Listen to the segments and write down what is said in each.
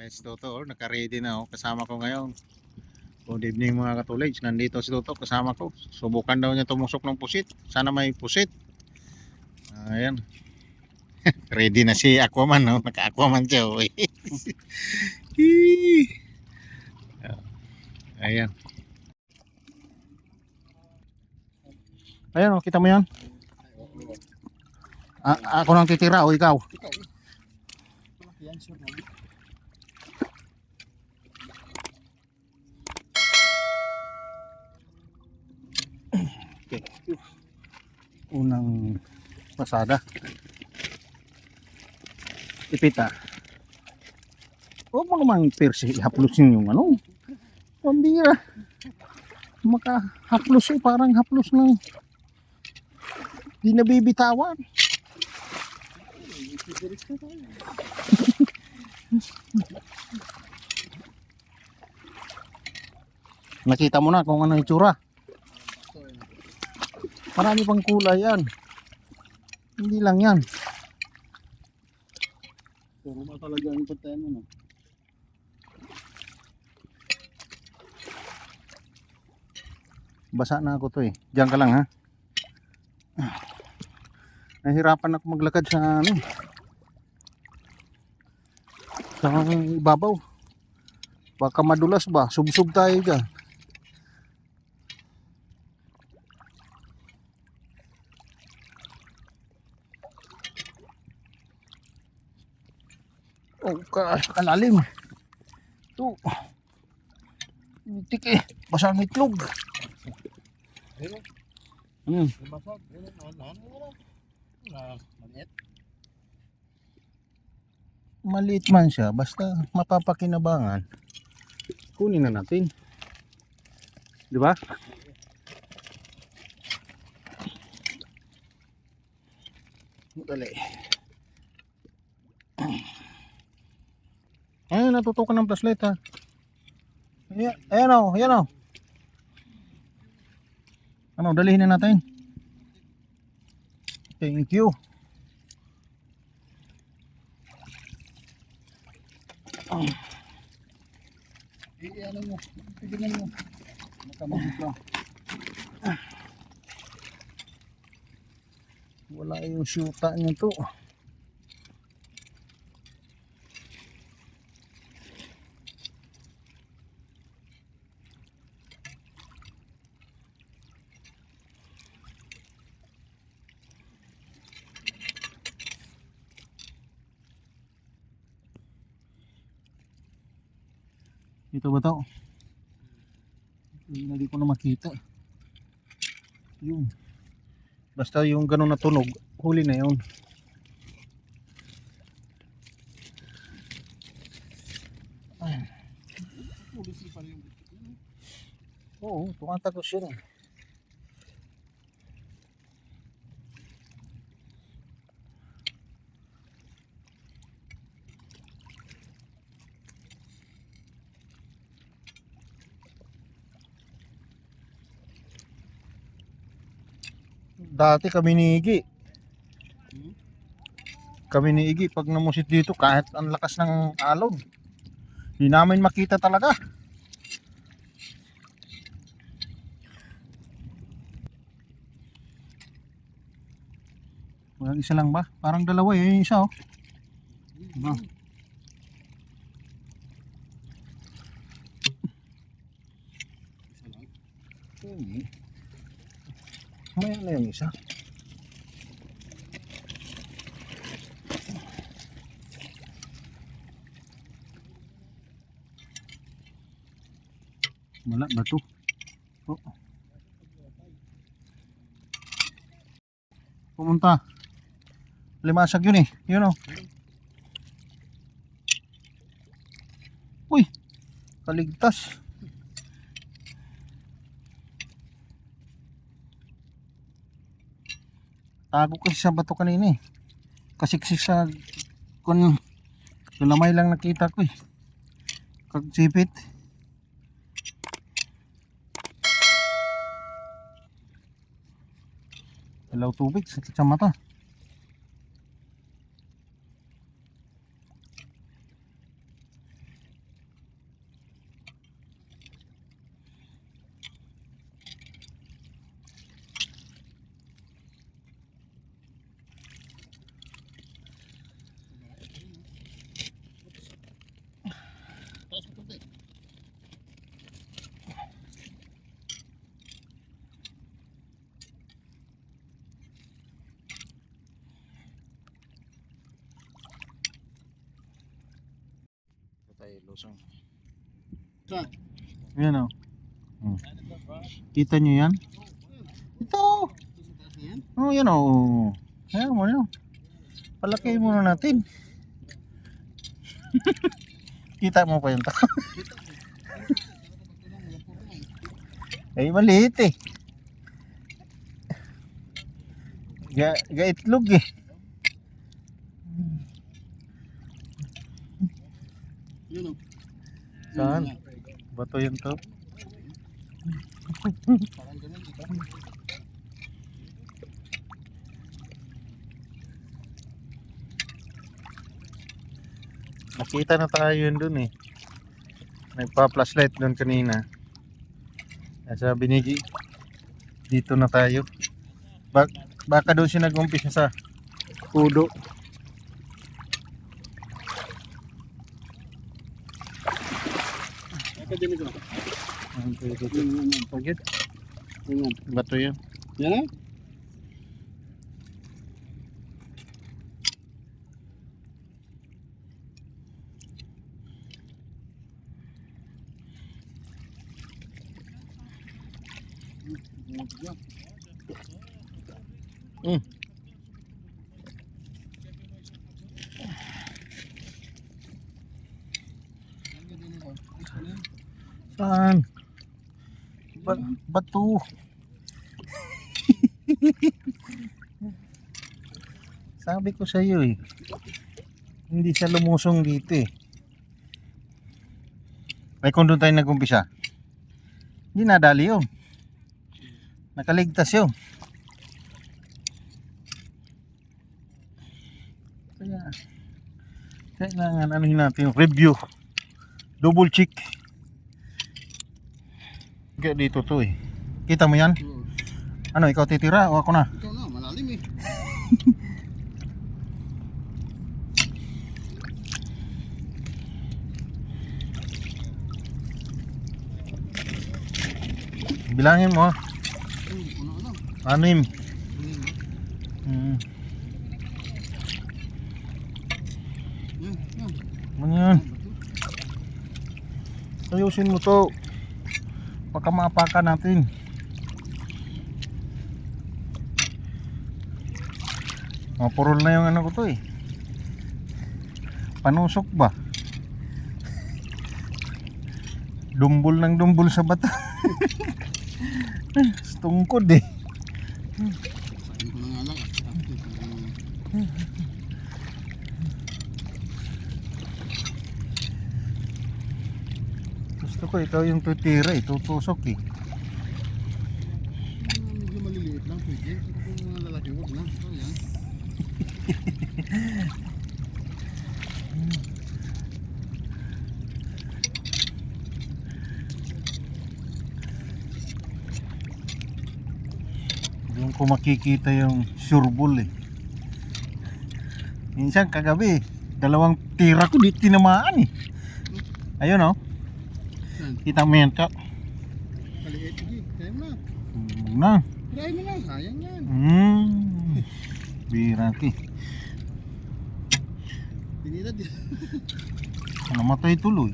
Si Toto, naka-ready na kasama ko ngayon. Good evening mga katulage. Nandito si Toto kasama ko. Subukan daw niya tumusok ng pusit. Sana may pusit. Ayan. Ready na si Aquaman, no? Naka-Aquaman siya, oh. Ayan. Ayan, oh, kita mo yan? Ako nang titira, o ikaw? Yan, sure naman. Okay. Unang pasada. Ipita. Huwag mo naman persi, haplusin yung ano. Pambira. Makahaplos eh, parang haplos ng di nabibitawan. Nakita mo na kung ano yung itsura. Marami pang kulay yan. Hindi lang yan. Puro ba talaga ang pagtayan mo, no? Basa na ako to eh. Diyan ka lang ha. Nahirapan ako maglakad sa ano. Sa ibabaw. Baka madulas ba? Subsub tayo dyan. Oh, kalalim. Ito. Itik eh. Basa ang itlog. Ano? Basag. Maliit. Maliit man siya. Basta mapapakinabangan. Kunin na natin. Di ba? Dali. Ayun, natutukan ng flashlight ha. Ayan o, ayan o. Ano, dalihin na natin. Thank you. Ano mo? Tignan mo. Makamagit lang. Wala yung syuta nito. Ito ba to? Hindi ko na makita. Yun. Basta yung ganun na tunog, huli na yun. Oo, tumatagos yun. Dati kami ni Iggy. Kami ni Iggy pag namusit dito kahit ang lakas ng alon. Hindi namin makita talaga. Walang isa lang ba? Parang dalawa eh, yung isa oh. Diba? Hindi. May ano yung isa? Wala ba ito? Oh. Pumunta. Limasag yun eh. Yun oh. Uy. Kaligtas. Tago kasi sa bato kanina eh. Kasiksik sa kung lamay lang nakita ko eh. Kagsipit. Ilaw tubig sakit sa mata. tayo lusong. Saan? Yan o. Kita nyo yan? Ito. Oh, yan o. Ayan mo yun. Palaki muna natin. Kita mo pa yung tao. Ay, maliit eh. Gaitlog eh. Yun o. Saan? Bato yan to. Parang ganun dito. Nakita na tayo yun dun eh. Nagpa-flashlight dun kanina. Kaya sabi ni G, dito na tayo. Baka doon siya nag-umpisa sa kudo. Akademiko. Yan. Pagit. Yan. Bato yan. Yan na? Mm. Saan? Bato. Sabi ko sa iyo eh. Hindi siya lumusong dito eh. Ay kung doon tayo nag-umpisa. Hindi nadali yun. Nakaligtas yun. Kaya kailangan anuhin natin yung review. Double check. Kaya dito to eh. Kita mo yan? Ano, ikaw titira o ako na? Ikaw na, malalim eh. Bilangin mo ha. Hindi ko na alam. 6. Yan, yan. Ano yan? Ayusin mo to. Baka maapakan natin. Mapurol na yung ano ko to eh. Panusok ba? Dumbol ng dumbol sa bata. Tungkod eh. Sabi ko na nga lang. Gusto ko ikaw yung tutira eh. Tutusok eh. Medyo maliliit lang pwede. Pero kung mga lalaki, huwag na. So yan. Doon ko makikita yung sureball eh. Minsan kagabi, 2 tira ko di tinamaan eh. Ayun oh. Saan? Kita mo yan ka. Kaliit. Sige, kaya mo na. Huwag na. Try mo na. Sayang yan. Biraki. Tinira din. Namatay tuloy.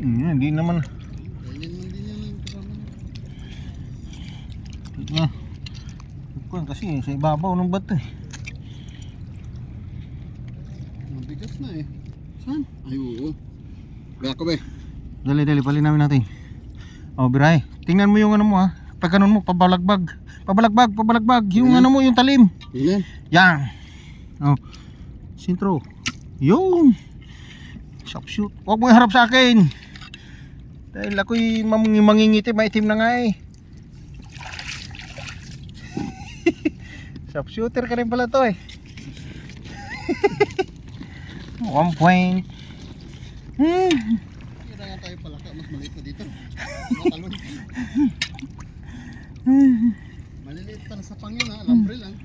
Hindi naman. Kainin man din yan ang kasama niya. Na. Kuwan kasi sa ibabaw ng bato eh. Mabigas na eh. Saan? Ay, oo. Kaya ko ba eh. Dali, palinamin natin. O, biray. Tingnan mo yung ano mo ha. Pag ganun mo, pabalagbag. Yung ano mo, yung talim. Ilan? Yan. O. Sintro. Yung. Shop shoot. Huwag mo iharap sa akin. Dahil ako'y mangingiti, maitim na nga eh. Shop shooter ka rin pala to eh. 1 point. Kira nga tayo palaka. Mas maliit na dito. Matalon. Maliliit pa na sa pangin ha. Lambre lang.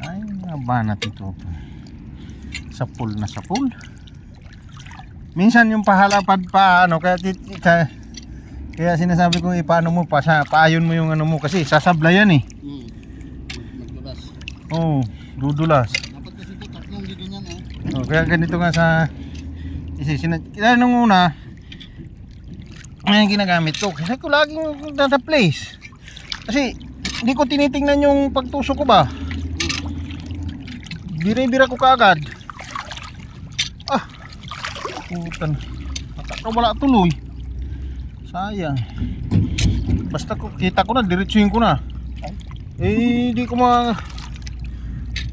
Ay, nabanat ito. Sapul na sapul. Minsan yung pahalapad pa ano kaya sinasabi ko ipaano mo paayon mo yung ano mo kasi sasablayan eh. Maglabas. Oh. dudulas. Dapat kasi ito, tatlong di ganyan Kaya ganito nga sa kaya nung una ngayon ginagamit ko kasi ko laging nasa place kasi hindi ko tinitingnan yung pagtusok ko ba, bira ko kaagad. Putan, wala tuloy, sayang. Basta ko kita ko na, diretsuhin ko na, di ko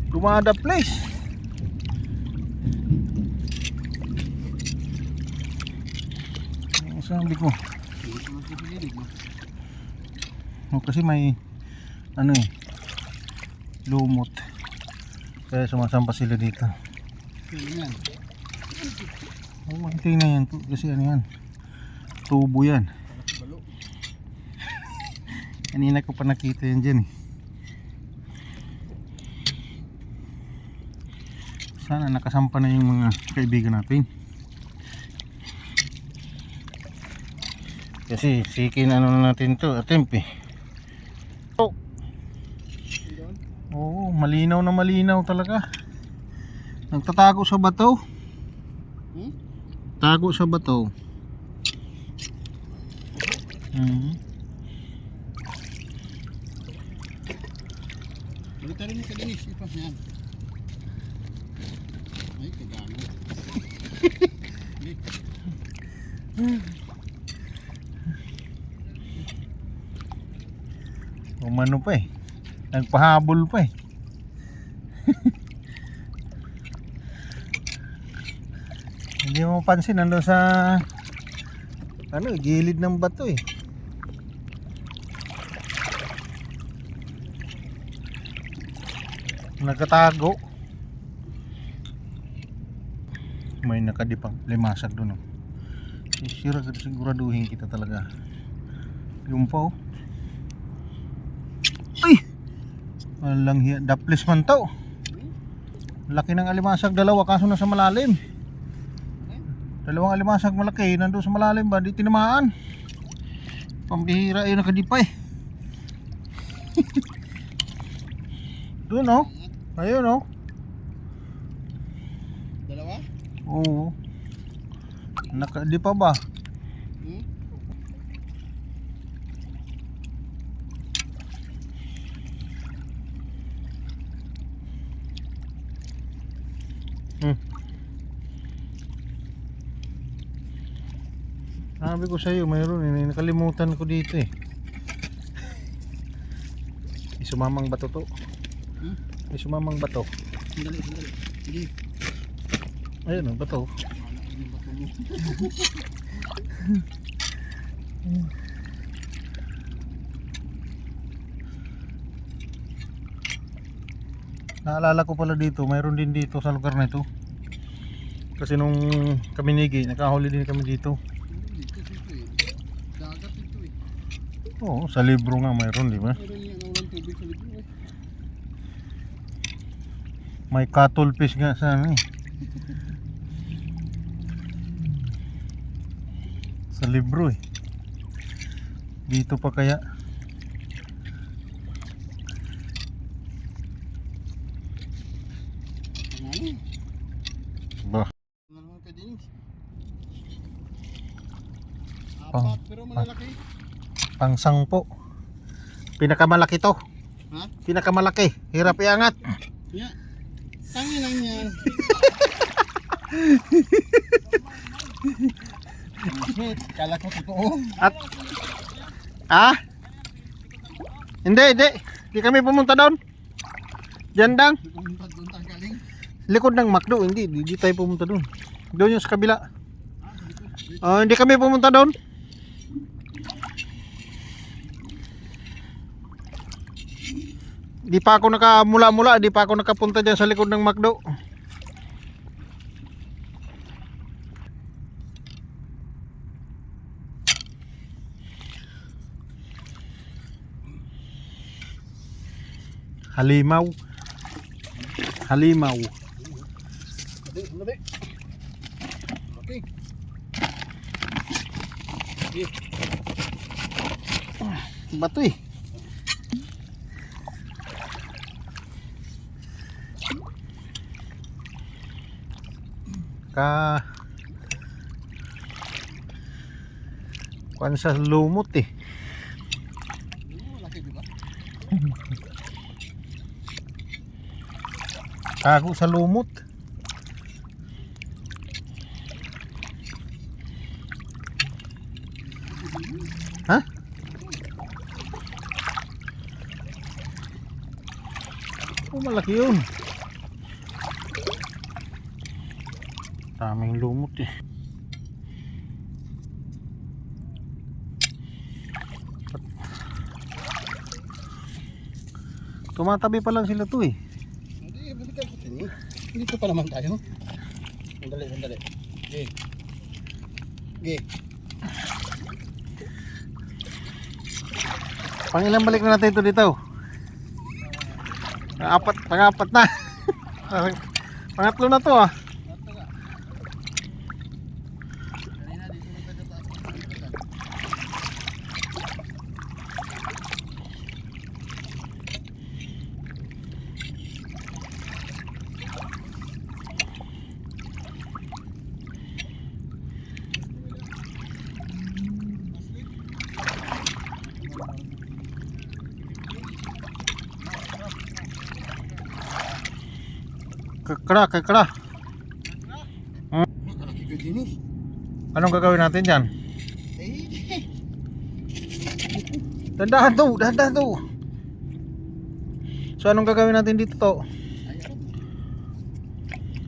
dumada place. Sabi ko kasi may lumot kaya sumasampa sila dito. Tingnan yan kasi tubo yan. Kanina ko pa nakita yan dyan Sana nakasampa na yung mga kaibigan natin. Kasi sikin na natin to attempt Oo, malinaw na malinaw talaga. Nagtatago sa bato. Tago sa bato. Balita rin ka Dennis, ipas yan. Ay, kagano. Umano pa nagpahabol pa Hindi mo mapansin nandun sa gilid ng bato nagkatago. May nakadipang limasag doon siguraduhin kita talaga yung pa walang hiya, daples man to. Laki ng alimasag, dalawa kaso nasa malalim. Dalawang alimasag malaki, nandun sa malalim ba, di tinamaan. Pambihira yun, nakadipay. Doon ayun Dalawa? Oo. Nakadipa ba? Sabi ko sa'yo mayroon nakalimutan ko dito Isumamang bato to. Isumamang bato. Sandali. Sige. Ayun bato. Naalala ko pala dito, mayroon din dito sa lugar na ito. Kasi nung kami nigi, nakahuli din kami dito. Dagat ito Oo, sa libro nga mayroon, di ba? Mayroon yung walang tubig sa libro May cattle fish nga sa sa libro Dito pa kaya? Bah. Apat, pero malalaki. Pangsangpo. Pinakamalaki to. Ha? Pinakamalaki. Hirap iangat. Yeah. Tangin lang yan. Kala ko totoo. At Hindi. Hindi kami pumunta doon. Diyan dang. Pumunta doon tayo galing. Likod ng McDo. Hindi tayo pumunta doon. Doon yung sa kabila. Hindi kami pumunta doon. Di pa ako nakamula-mula, di pa ako nakapunta dyan sa likod ng McDo. Halimaw. Halimaw. Dali. Okay. Bato kuan sa lumot eh. Laki juga. Kago sa lumot. Ha? Oh, malaki yun. Daming lumot eh. Tumatabi pa lang sila to eh. Hindi, balikan ko din. Dito pa naman tayo. Sandali, sandali. Okay. Okay. Pangilang balik na natin ito dito. Pang-apat na. Pangatlo na to ah. Kekra. Laki ko din eh. Anong gagawin natin dyan? Eh. Dandahan to. So anong gagawin natin dito to? Ayaw.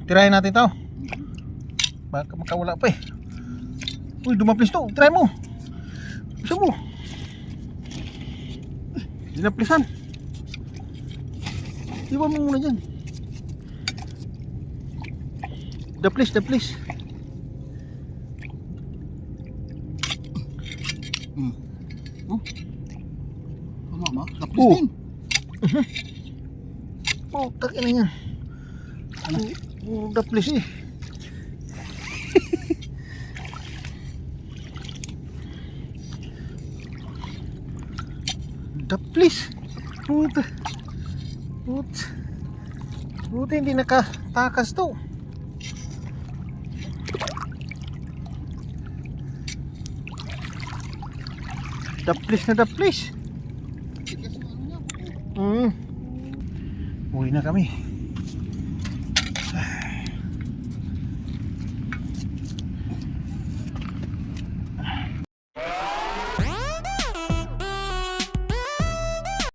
Tirahin natin to. Baka makawala pa eh. Uy, dumaplis to. Try mo. Gusto mo. Dinaplisan. Iwan mo muna dyan. Daplis. Oh. Tama ba? Tapos Oh. din. Oh, takin na yan. Daplis eh. Daplis. Buti hindi nakatakas to. Daplis. Tigas yung ano niya. Uwi na kami.